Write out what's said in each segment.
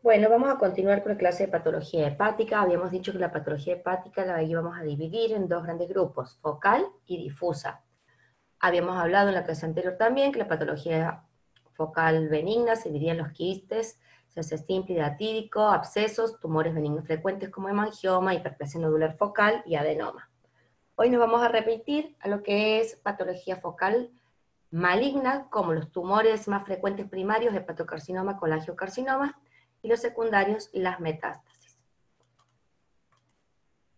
Bueno, vamos a continuar con la clase de patología hepática. Habíamos dicho que la patología hepática la íbamos a dividir en dos grandes grupos, focal y difusa. Habíamos hablado en la clase anterior también que la patología focal benigna se dividía en los quistes, sepsis simple y datídico, abscesos, tumores benignos frecuentes como hemangioma, hiperplasia nodular focal y adenoma. Hoy nos vamos a repetir a lo que es patología focal maligna, como los tumores más frecuentes primarios, hepatocarcinoma, colangiocarcinoma, y los secundarios, las metástasis.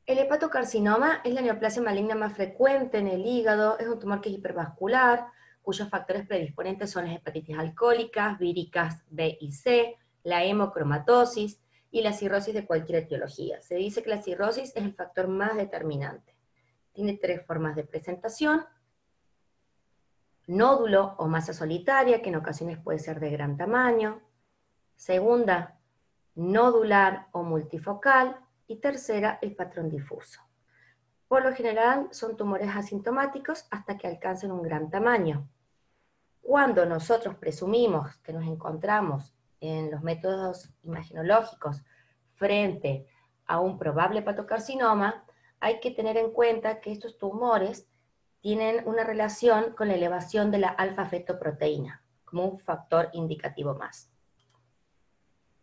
El hepatocarcinoma es la neoplasia maligna más frecuente en el hígado, es un tumor que es hipervascular, cuyos factores predisponentes son las hepatitis alcohólicas, víricas B y C, la hemocromatosis y la cirrosis de cualquier etiología. Se dice que la cirrosis es el factor más determinante. Tiene tres formas de presentación: nódulo o masa solitaria, que en ocasiones puede ser de gran tamaño; segunda, nodular o multifocal; y tercera, el patrón difuso. Por lo general son tumores asintomáticos hasta que alcanzan un gran tamaño. Cuando nosotros presumimos que nos encontramos en los métodos imaginológicos frente a un probable hepatocarcinoma, hay que tener en cuenta que estos tumores tienen una relación con la elevación de la alfa-fetoproteína, como un factor indicativo más.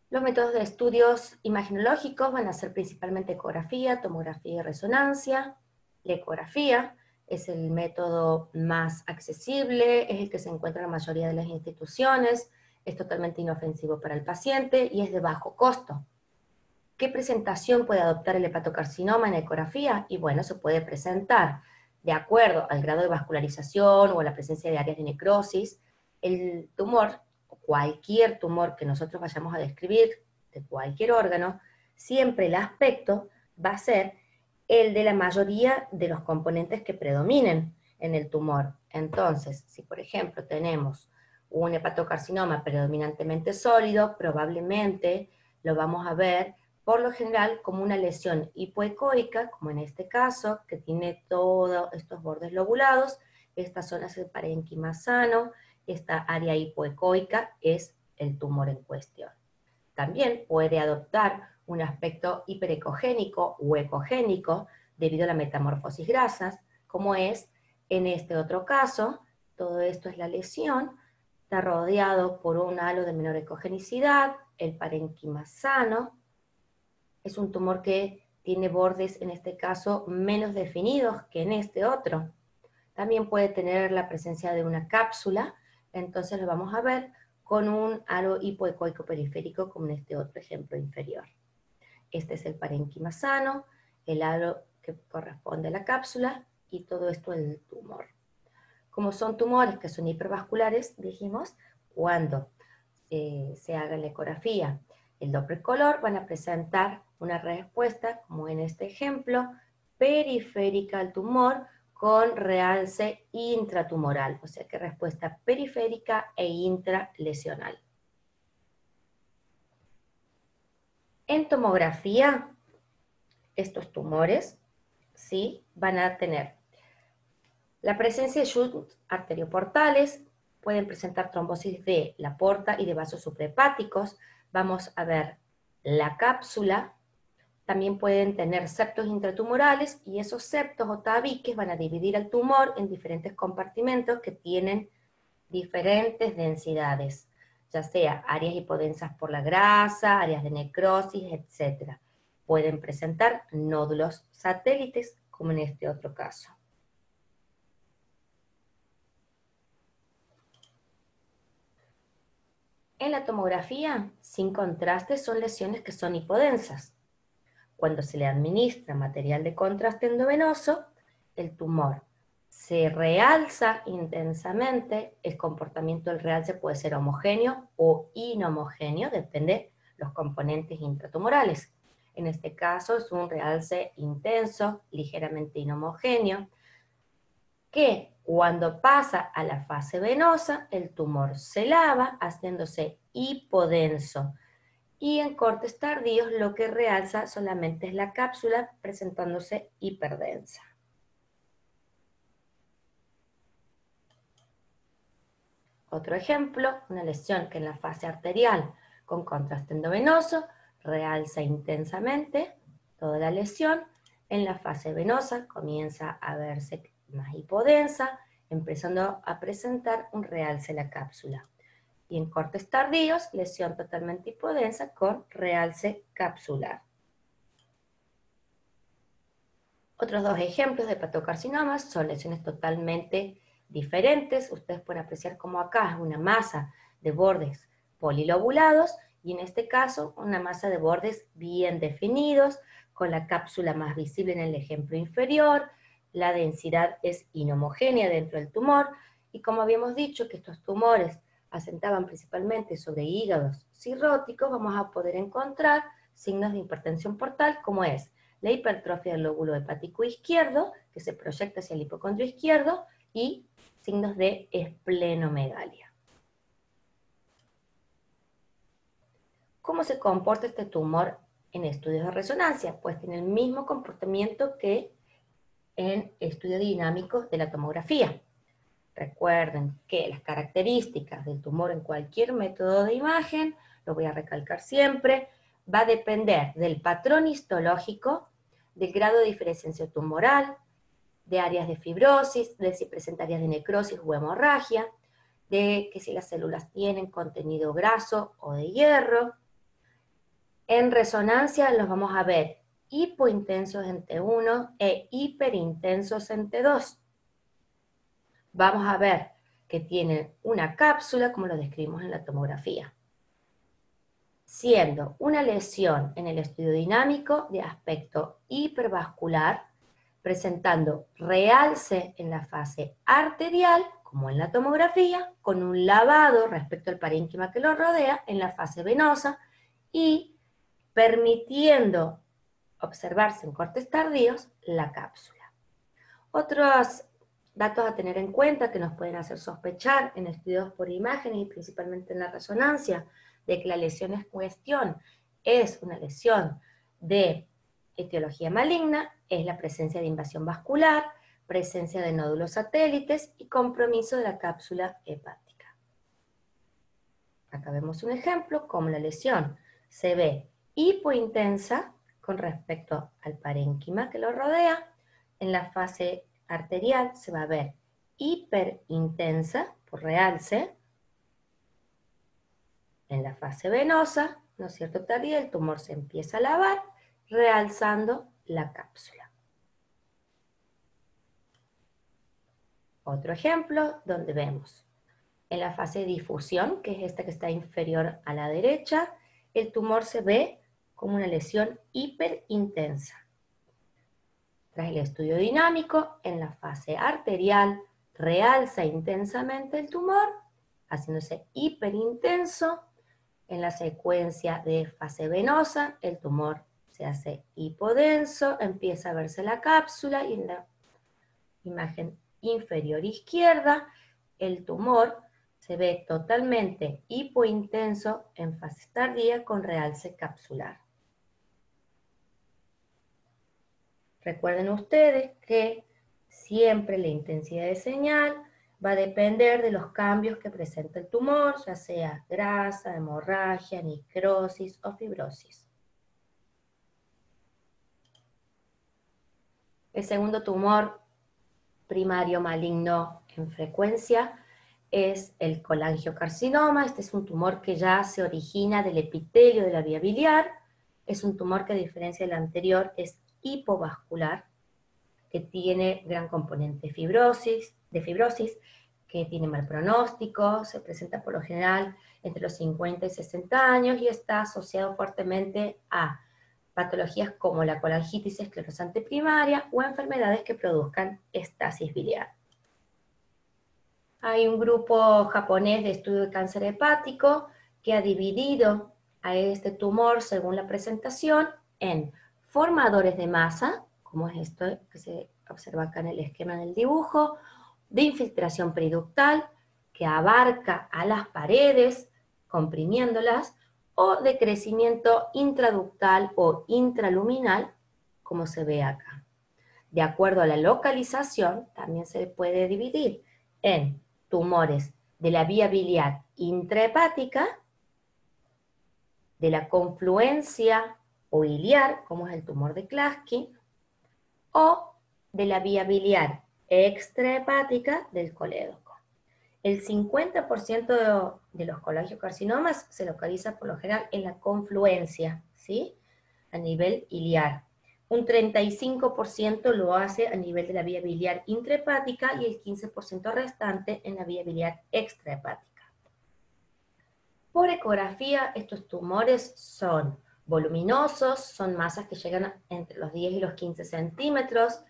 Los métodos de estudios imaginológicos van a ser principalmente ecografía, tomografía y resonancia. La ecografía es el método más accesible, es el que se encuentra en la mayoría de las instituciones, es totalmente inofensivo para el paciente y es de bajo costo. ¿Qué presentación puede adoptar el hepatocarcinoma en ecografía? Y bueno, se puede presentar de acuerdo al grado de vascularización o a la presencia de áreas de necrosis. El tumor, o cualquier tumor que nosotros vayamos a describir de cualquier órgano, siempre el aspecto va a ser el de la mayoría de los componentes que predominen en el tumor. Entonces, si por ejemplo tenemos un hepatocarcinoma predominantemente sólido, probablemente lo vamos a ver por lo general como una lesión hipoecoica, como en este caso, que tiene todos estos bordes lobulados. Esta zona es el parénquima sano, esta área hipoecoica es el tumor en cuestión. También puede adoptar un aspecto hiperecogénico o ecogénico debido a la metamorfosis grasas, como es en este otro caso. Todo esto es la lesión, está rodeado por un halo de menor ecogenicidad, el parénquima sano. Es un tumor que tiene bordes, en este caso, menos definidos que en este otro. También puede tener la presencia de una cápsula, entonces lo vamos a ver con un halo hipoecoico periférico, como en este otro ejemplo inferior. Este es el parénquima sano, el halo que corresponde a la cápsula, y todo esto el tumor. Como son tumores que son hipervasculares, dijimos, cuando se haga la ecografía, el Doppler color, van a presentar una respuesta, como en este ejemplo, periférica al tumor con realce intratumoral, o sea que respuesta periférica e intralesional. En tomografía, estos tumores, ¿sí?, van a tener la presencia de shunts arterioportales, pueden presentar trombosis de la porta y de vasos suprahepáticos. Vamos a ver la cápsula. También pueden tener septos intratumorales, y esos septos o tabiques van a dividir al tumor en diferentes compartimentos que tienen diferentes densidades, ya sea áreas hipodensas por la grasa, áreas de necrosis, etc. Pueden presentar nódulos satélites, como en este otro caso. En la tomografía, sin contraste, son lesiones que son hipodensas. Cuando se le administra material de contraste endovenoso, el tumor se realza intensamente. El comportamiento del realce puede ser homogéneo o inhomogéneo, depende de los componentes intratumorales. En este caso es un realce intenso, ligeramente inhomogéneo, que cuando pasa a la fase venosa, el tumor se lava, haciéndose hipodenso, y en cortes tardíos lo que realza solamente es la cápsula, presentándose hiperdensa. Otro ejemplo, una lesión que en la fase arterial con contraste endovenoso, realza intensamente toda la lesión. En la fase venosa comienza a verse más hipodensa, empezando a presentar un realce en la cápsula. Y en cortes tardíos, lesión totalmente hipodensa con realce capsular. Otros dos ejemplos de hepatocarcinomas son lesiones totalmente diferentes. Ustedes pueden apreciar como acá es una masa de bordes polilobulados y en este caso una masa de bordes bien definidos, con la cápsula más visible en el ejemplo inferior. La densidad es inhomogénea dentro del tumor y como habíamos dicho que estos tumores asentaban principalmente sobre hígados cirróticos, vamos a poder encontrar signos de hipertensión portal como es la hipertrofia del lóbulo hepático izquierdo, que se proyecta hacia el hipocondrio izquierdo, y signos de esplenomegalia. ¿Cómo se comporta este tumor en estudios de resonancia? Pues tiene el mismo comportamiento que en estudios dinámicos de la tomografía. Recuerden que las características del tumor en cualquier método de imagen, lo voy a recalcar siempre, va a depender del patrón histológico, del grado de diferenciación tumoral, de áreas de fibrosis, de si presenta áreas de necrosis o hemorragia, de que si las células tienen contenido graso o de hierro. En resonancia los vamos a ver hipointensos en T1 e hiperintensos en T2. Vamos a ver que tienen una cápsula, como lo describimos en la tomografía, siendo una lesión en el estudio dinámico de aspecto hipervascular, presentando realce en la fase arterial, como en la tomografía, con un lavado respecto al parénquima que lo rodea en la fase venosa, y permitiendo observarse en cortes tardíos la cápsula. Otros datos a tener en cuenta que nos pueden hacer sospechar en estudios por imágenes y principalmente en la resonancia, de que la lesión en cuestión es una lesión de etiología maligna, es la presencia de invasión vascular, presencia de nódulos satélites y compromiso de la cápsula hepática. Acá vemos un ejemplo, como la lesión se ve hipointensa con respecto al parénquima que lo rodea. En la fase arterial se va a ver hiperintensa por realce. En la fase venosa, ¿no es cierto? Tardía, el tumor se empieza a lavar, realzando la cápsula. Otro ejemplo donde vemos en la fase de difusión, que es esta que está inferior a la derecha, el tumor se ve como una lesión hiperintensa. Tras el estudio dinámico, en la fase arterial, realza intensamente el tumor, haciéndose hiperintenso. En la secuencia de fase venosa, el tumor se hace hipodenso, empieza a verse la cápsula y en la imagen inferior izquierda, el tumor se ve totalmente hipointenso en fase tardía con realce capsular. Recuerden ustedes que siempre la intensidad de señal va a depender de los cambios que presenta el tumor, ya sea grasa, hemorragia, necrosis o fibrosis. El segundo tumor primario maligno en frecuencia es el colangiocarcinoma. Este es un tumor que ya se origina del epitelio de la vía biliar. Es un tumor que, a diferencia del anterior, es hipovascular, que tiene gran componente de fibrosis, que tiene mal pronóstico, se presenta por lo general entre los 50 y 60 años y está asociado fuertemente a patologías como la colangitis esclerosante primaria o enfermedades que produzcan estasis biliar. Hay un grupo japonés de estudio de cáncer hepático que ha dividido a este tumor según la presentación en formadores de masa, como es esto que se observa acá en el esquema del dibujo, de infiltración periductal, que abarca a las paredes, comprimiéndolas, o de crecimiento intraductal o intraluminal, como se ve acá. De acuerdo a la localización, también se puede dividir en tumores de la vía biliar intrahepática de la confluencia o iliar, como es el tumor de Klatskin, o de la vía biliar extrahepática del colédoco. El 50% de los colangiocarcinomas se localiza por lo general en la confluencia, ¿sí? A nivel iliar. Un 35% lo hace a nivel de la vía biliar intrahepática y el 15% restante en la vía biliar extrahepática. Por ecografía, estos tumores son voluminosos, son masas que llegan entre los 10 y los 15 centímetros,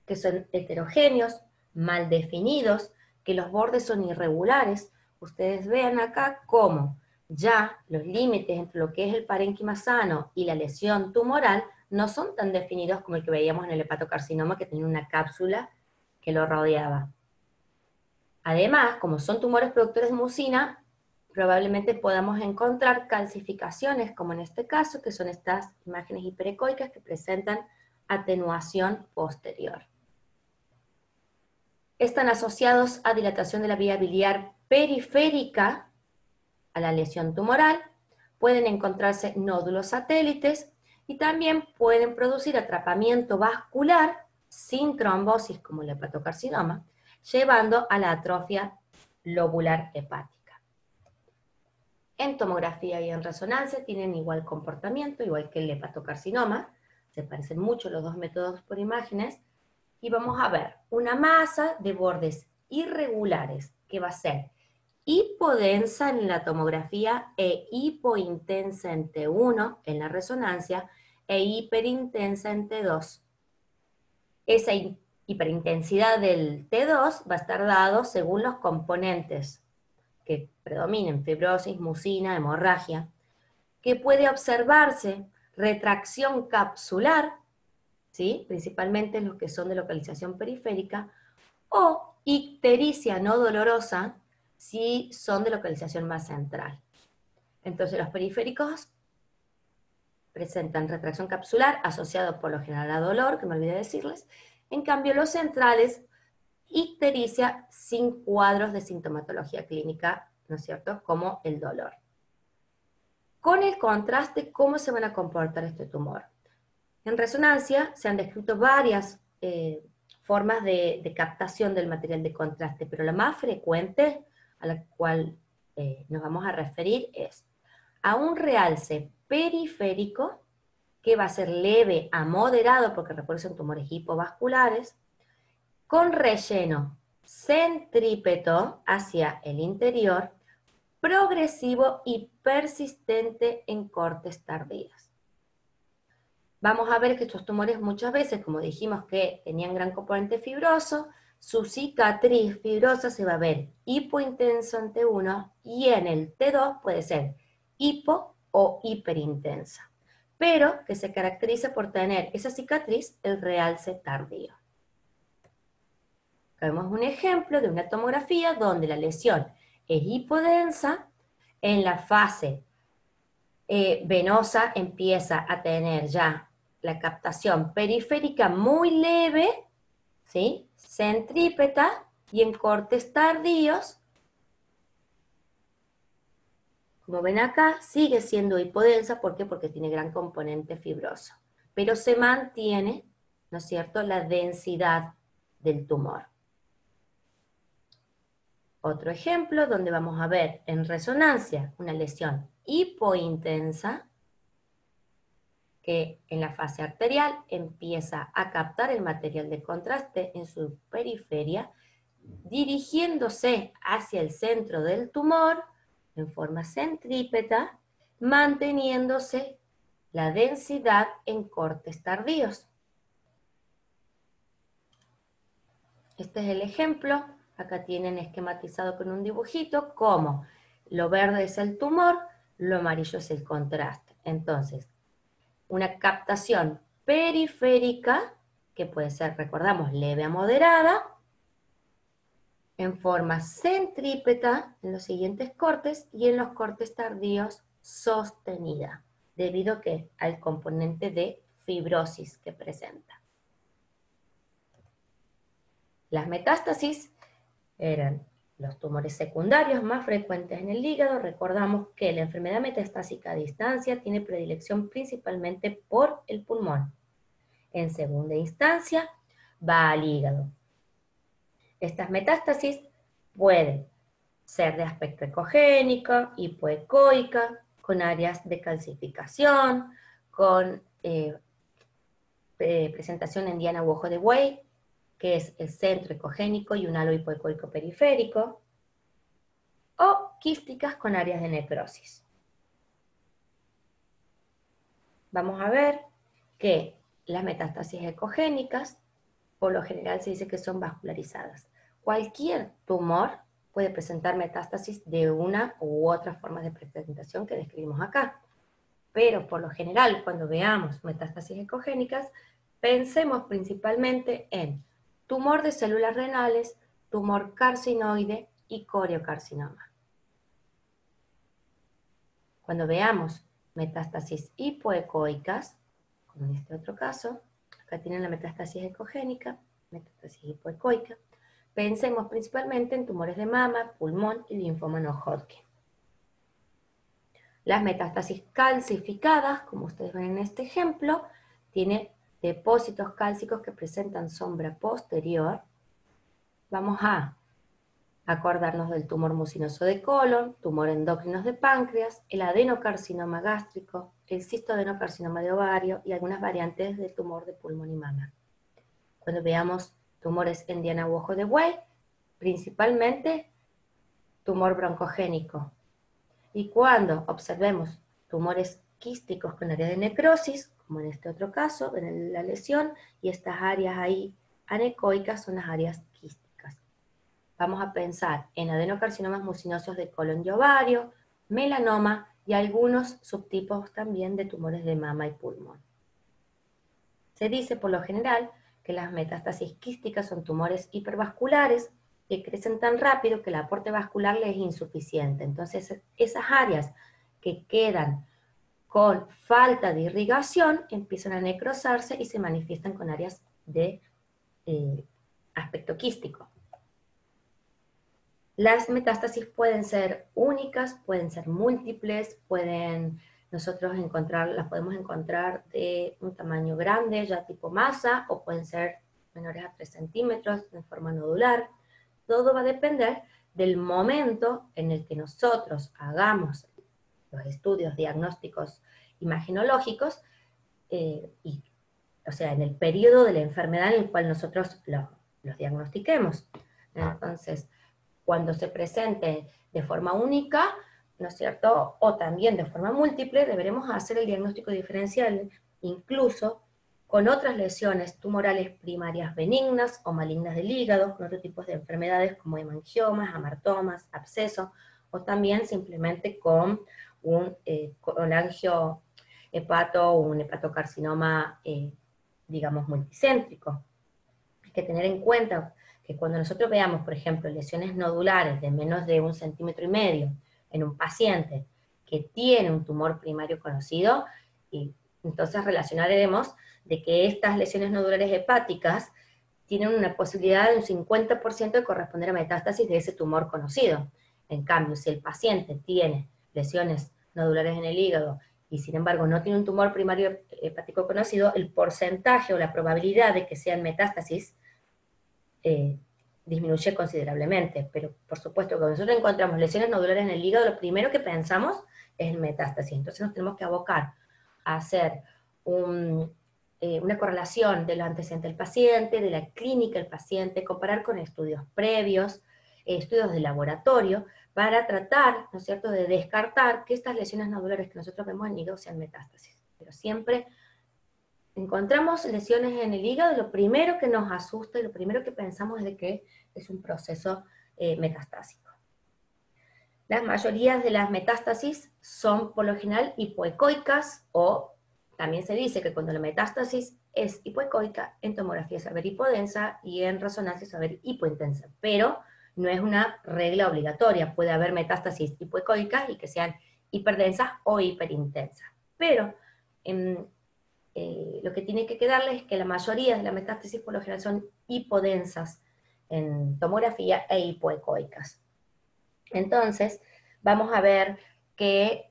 que son heterogéneos, mal definidos, que los bordes son irregulares. Ustedes vean acá cómo ya los límites entre lo que es el parénquima sano y la lesión tumoral no son tan definidos como el que veíamos en el hepatocarcinoma, que tenía una cápsula que lo rodeaba. Además, como son tumores productores de mucina, probablemente podamos encontrar calcificaciones, como en este caso, que son estas imágenes hiperecoicas que presentan atenuación posterior. Están asociados a dilatación de la vía biliar periférica a la lesión tumoral, pueden encontrarse nódulos satélites y también pueden producir atrapamiento vascular sin trombosis como el hepatocarcinoma, llevando a la atrofia lobular hepática. En tomografía y en resonancia tienen igual comportamiento, igual que el hepatocarcinoma, se parecen mucho los dos métodos por imágenes, y vamos a ver una masa de bordes irregulares que va a ser hipodensa en la tomografía e hipointensa en T1 en la resonancia e hiperintensa en T2. Esa hiperintensidad del T2 va a estar dado según los componentes que predominen, fibrosis, mucina, hemorragia, que puede observarse retracción capsular, ¿sí? Principalmente los que son de localización periférica, o ictericia no dolorosa, si son de localización más central. Entonces los periféricos presentan retracción capsular asociado por lo general a dolor, que me olvidé decirles. En cambio los centrales, ictericia sin cuadros de sintomatología clínica, ¿no es cierto?, como el dolor. Con el contraste, ¿cómo se van a comportar este tumor? En resonancia se han descrito varias formas de captación del material de contraste, pero la más frecuente a la cual nos vamos a referir es a un realce periférico que va a ser leve a moderado, porque recuerden son tumores hipovasculares, con relleno centrípeto hacia el interior, progresivo y persistente en cortes tardíos. Vamos a ver que estos tumores muchas veces, como dijimos que tenían gran componente fibroso, su cicatriz fibrosa se va a ver hipointensa en T1 y en el T2 puede ser hipo o hiperintensa, pero que se caracteriza por tener esa cicatriz el realce tardío. Acá vemos un ejemplo de una tomografía donde la lesión es hipodensa, en la fase venosa empieza a tener ya la captación periférica muy leve, ¿sí?, centrípeta, y en cortes tardíos, como ven acá, sigue siendo hipodensa. ¿Por qué? Porque tiene gran componente fibroso, pero se mantiene, ¿no es cierto?, la densidad del tumor. Otro ejemplo donde vamos a ver en resonancia una lesión hipointensa, que en la fase arterial empieza a captar el material de contraste en su periferia, dirigiéndose hacia el centro del tumor en forma centrípeta, manteniéndose la densidad en cortes tardíos. Este es el ejemplo. Acá tienen esquematizado con un dibujito cómo lo verde es el tumor, lo amarillo es el contraste. Entonces, una captación periférica, que puede ser, recordamos, leve a moderada, en forma centrípeta en los siguientes cortes y en los cortes tardíos sostenida, debido al componente de fibrosis que presenta. Las metástasis eran Los tumores secundarios más frecuentes en el hígado, recordamos que la enfermedad metastásica a distancia tiene predilección principalmente por el pulmón. En segunda instancia, va al hígado. Estas metástasis pueden ser de aspecto ecogénico, hipoecoica, con áreas de calcificación, con presentación en diana u ojo de buey, que es el centro ecogénico y un halo hipoecoico periférico, o quísticas con áreas de necrosis. Vamos a ver que las metástasis ecogénicas, por lo general se dice que son vascularizadas. Cualquier tumor puede presentar metástasis de una u otra forma de presentación que describimos acá. Pero por lo general, cuando veamos metástasis ecogénicas, pensemos principalmente en tumor de células renales, tumor carcinoide y coriocarcinoma. Cuando veamos metástasis hipoecoicas, como en este otro caso, acá tienen la metástasis ecogénica, metástasis hipoecoica, pensemos principalmente en tumores de mama, pulmón y linfoma no Hodgkin. Las metástasis calcificadas, como ustedes ven en este ejemplo, tiene depósitos cálcicos que presentan sombra posterior. Vamos a acordarnos del tumor mucinoso de colon, tumor endócrinos de páncreas, el adenocarcinoma gástrico, el cistoadenocarcinoma de ovario y algunas variantes del tumor de pulmón y mama. Cuando veamos tumores en diana u ojo de buey, principalmente tumor broncogénico. Y cuando observemos tumores quísticos con área de necrosis, como en este otro caso, ven la lesión, y estas áreas ahí anecoicas son las áreas quísticas. Vamos a pensar en adenocarcinomas mucinosos de colon y ovario, melanoma y algunos subtipos también de tumores de mama y pulmón. Se dice por lo general que las metástasis quísticas son tumores hipervasculares que crecen tan rápido que el aporte vascular les es insuficiente. Entonces, esas áreas que quedan con falta de irrigación empiezan a necrosarse y se manifiestan con áreas de aspecto quístico. Las metástasis pueden ser únicas, pueden ser múltiples, nosotros las podemos encontrar de un tamaño grande, ya tipo masa, o pueden ser menores a 3 centímetros, en forma nodular. Todo va a depender del momento en el que nosotros hagamos los estudios diagnósticos imaginológicos, o sea, en el periodo de la enfermedad en el cual nosotros los diagnostiquemos. Entonces, cuando se presente de forma única, ¿no es cierto?, o también de forma múltiple, deberemos hacer el diagnóstico diferencial, incluso con otras lesiones tumorales primarias benignas o malignas del hígado, con otros tipos de enfermedades como hemangiomas, amartomas, abscesos, o también simplemente con un angiohepato o un hepatocarcinoma, digamos, multicéntrico. Hay que tener en cuenta que cuando nosotros veamos, por ejemplo, lesiones nodulares de menos de 1,5 centímetros en un paciente que tiene un tumor primario conocido, y entonces relacionaremos de que estas lesiones nodulares hepáticas tienen una posibilidad de un 50% de corresponder a metástasis de ese tumor conocido. En cambio, si el paciente tiene lesiones nodulares en el hígado y sin embargo no tiene un tumor primario hepático conocido, el porcentaje o la probabilidad de que sean metástasis disminuye considerablemente. Pero por supuesto, cuando nosotros encontramos lesiones nodulares en el hígado, lo primero que pensamos es en metástasis. Entonces nos tenemos que abocar a hacer una correlación de los antecedentes del paciente, de la clínica del paciente, comparar con estudios previos, estudios de laboratorio, para tratar, ¿no es cierto?, de descartar que estas lesiones nodulares que nosotros vemos en el hígado sean metástasis. Pero siempre encontramos lesiones en el hígado, lo primero que nos asusta y lo primero que pensamos es de que es un proceso metastásico. La mayoría de las metástasis son por lo general hipoecoicas, o también se dice que cuando la metástasis es hipoecoica, en tomografía se va a ver hipodensa y en resonancia se va a ver hipointensa, pero no es una regla obligatoria, puede haber metástasis hipoecoicas y que sean hiperdensas o hiperintensas, pero lo que tiene que quedarles es que la mayoría de las metástasis por lo general son hipodensas en tomografía e hipoecoicas. Entonces, vamos a ver que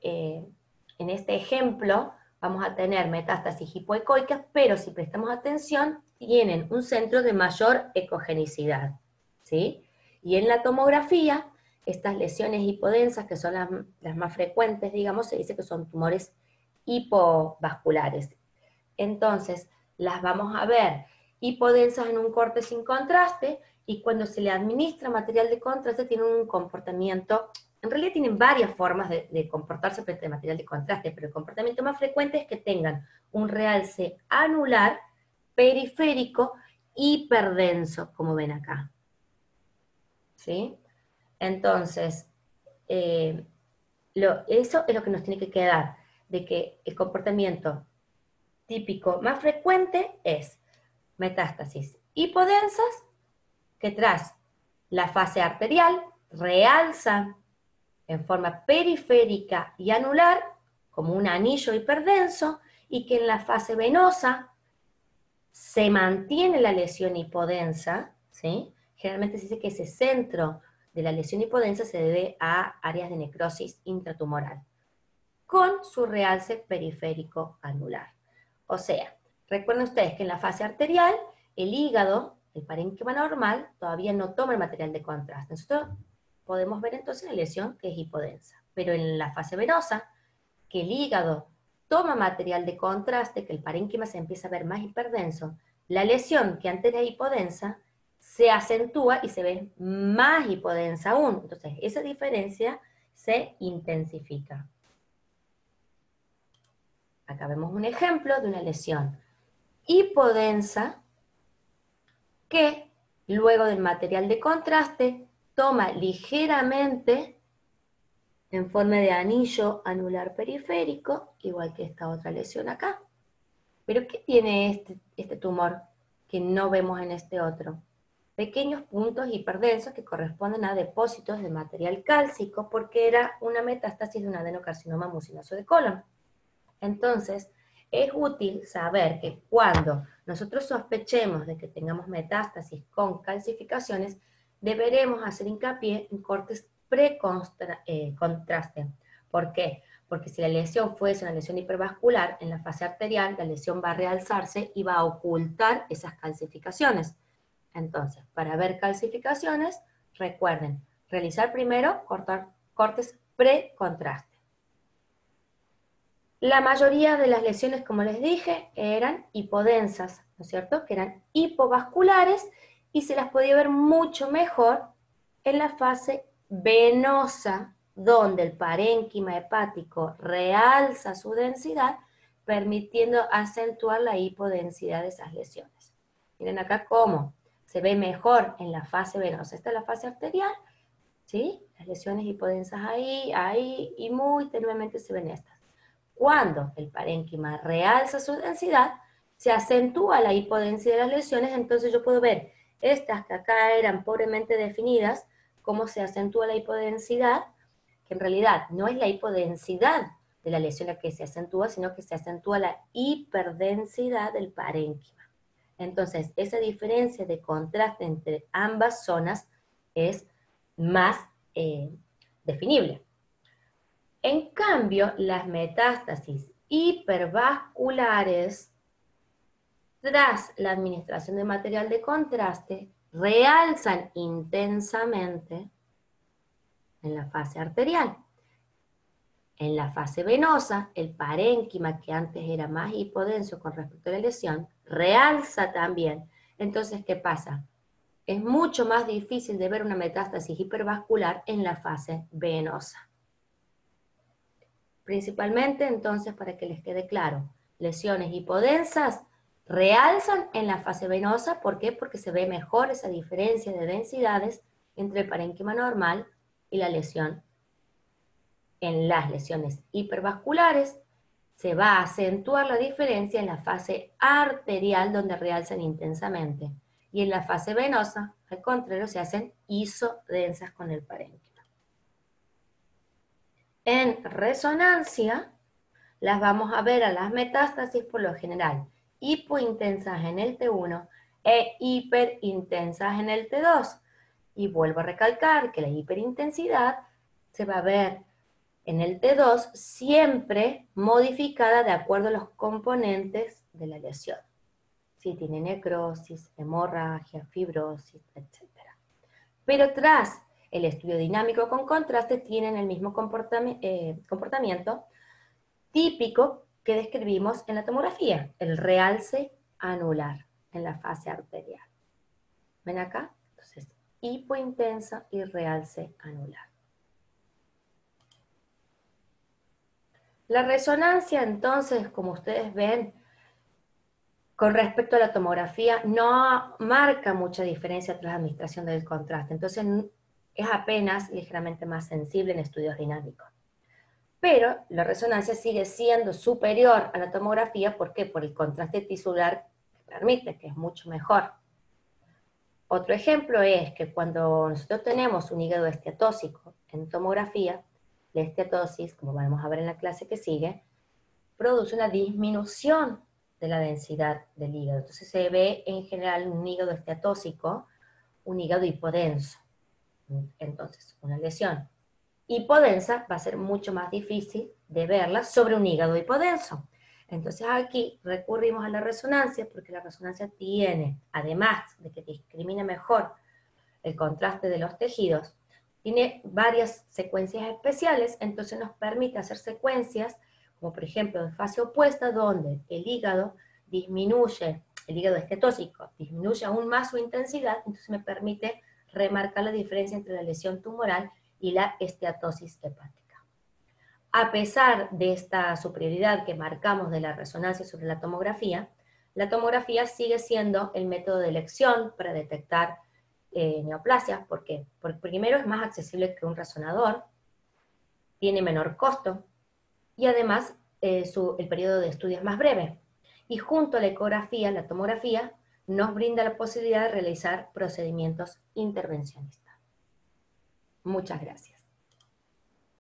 en este ejemplo vamos a tener metástasis hipoecoicas, pero si prestamos atención, tienen un centro de mayor ecogenicidad, ¿sí? Y en la tomografía, estas lesiones hipodensas, que son las más frecuentes, digamos, se dice que son tumores hipovasculares. Entonces, las vamos a ver hipodensas en un corte sin contraste, y cuando se le administra material de contraste tienen un comportamiento, en realidad tienen varias formas de comportarse frente al material de contraste, pero el comportamiento más frecuente es que tengan un realce anular, periférico, hiperdenso, como ven acá. ¿Sí? Entonces, eso es lo que nos tiene que quedar, de que el comportamiento típico más frecuente es metástasis hipodensas, que tras la fase arterial realza en forma periférica y anular, como un anillo hiperdenso, y que en la fase venosa se mantiene la lesión hipodensa, ¿sí? Generalmente se dice que ese centro de la lesión hipodensa se debe a áreas de necrosis intratumoral, con su realce periférico anular. O sea, recuerden ustedes que en la fase arterial, el hígado, el parénquima normal, todavía no toma el material de contraste. Nosotros podemos ver entonces la lesión que es hipodensa. Pero en la fase venosa, que el hígado toma material de contraste, que el parénquima se empieza a ver más hiperdenso, la lesión que antes era hipodensa se acentúa y se ve más hipodensa aún. Entonces, esa diferencia se intensifica. Acá vemos un ejemplo de una lesión hipodensa que luego del material de contraste toma ligeramente en forma de anillo anular periférico, igual que esta otra lesión acá. ¿Pero qué tiene este tumor que no vemos en este otro? Pequeños puntos hiperdensos que corresponden a depósitos de material cálcico, porque era una metástasis de un adenocarcinoma mucinoso de colon. Entonces, es útil saber que cuando nosotros sospechemos de que tengamos metástasis con calcificaciones, deberemos hacer hincapié en cortes pre-contraste. ¿Por qué? Porque si la lesión fuese una lesión hipervascular, en la fase arterial la lesión va a realzarse y va a ocultar esas calcificaciones. Entonces, para ver calcificaciones, recuerden, realizar primero cortes pre-contraste. La mayoría de las lesiones, como les dije, eran hipodensas, ¿no es cierto? Que eran hipovasculares y se las podía ver mucho mejor en la fase venosa, donde el parénquima hepático realza su densidad, permitiendo acentuar la hipodensidad de esas lesiones. Miren acá cómo se ve mejor en la fase venosa. Esta es la fase arterial, ¿sí? Las lesiones hipodensas ahí, y muy tenuemente se ven estas. Cuando el parénquima realza su densidad, se acentúa la hipodensidad de las lesiones, entonces yo puedo ver estas que acá eran pobremente definidas, cómo se acentúa la hipodensidad, que en realidad no es la hipodensidad de la lesión la que se acentúa, sino que se acentúa la hiperdensidad del parénquima. Entonces, esa diferencia de contraste entre ambas zonas es más definible. En cambio, las metástasis hipervasculares, tras la administración de material de contraste, realzan intensamente en la fase arterial. En la fase venosa, el parénquima, que antes era más hipodenso con respecto a la lesión, realza también. Entonces, ¿qué pasa? Es mucho más difícil de ver una metástasis hipervascular en la fase venosa. Principalmente, entonces, para que les quede claro, lesiones hipodensas realzan en la fase venosa. ¿Por qué? Porque se ve mejor esa diferencia de densidades entre el parénquima normal y la lesión. En las lesiones hipervasculares se va a acentuar la diferencia en la fase arterial, donde realzan intensamente. Y en la fase venosa, al contrario, se hacen isodensas con el parénquima. En resonancia, las vamos a ver a las metástasis por lo general hipointensas en el T1 e hiperintensas en el T2. Y vuelvo a recalcar que la hiperintensidad se va a ver en el T2 siempre modificada de acuerdo a los componentes de la lesión. Si tiene necrosis, hemorragia, fibrosis, etc. Pero tras el estudio dinámico con contraste tienen el mismo comportamiento típico que describimos en la tomografía, el realce anular en la fase arterial. ¿Ven acá? Entonces, hipointensa y realce anular. La resonancia, entonces, como ustedes ven, con respecto a la tomografía, no marca mucha diferencia tras la administración del contraste. Entonces, es apenas ligeramente más sensible en estudios dinámicos. Pero la resonancia sigue siendo superior a la tomografía, ¿por qué? Por el contraste tisular que permite, que es mucho mejor. Otro ejemplo es que cuando nosotros tenemos un hígado esteatóxico en tomografía, la esteatosis, como vamos a ver en la clase que sigue, produce una disminución de la densidad del hígado. Entonces se ve en general un hígado esteatóxico, un hígado hipodenso. Entonces, una lesión hipodensa va a ser mucho más difícil de verla sobre un hígado hipodenso. Entonces aquí recurrimos a la resonancia porque la resonancia tiene, además de que discrimina mejor el contraste de los tejidos, tiene varias secuencias especiales, entonces nos permite hacer secuencias, como por ejemplo de fase opuesta, donde el hígado disminuye, el hígado esteatóxico disminuye aún más su intensidad, entonces me permite remarcar la diferencia entre la lesión tumoral y la esteatosis hepática. A pesar de esta superioridad que marcamos de la resonancia sobre la tomografía sigue siendo el método de elección para detectar neoplasias. ¿Por qué? Porque primero es más accesible que un resonador, tiene menor costo, y además el periodo de estudio es más breve. Y junto a la ecografía, la tomografía, nos brinda la posibilidad de realizar procedimientos intervencionistas. Muchas gracias.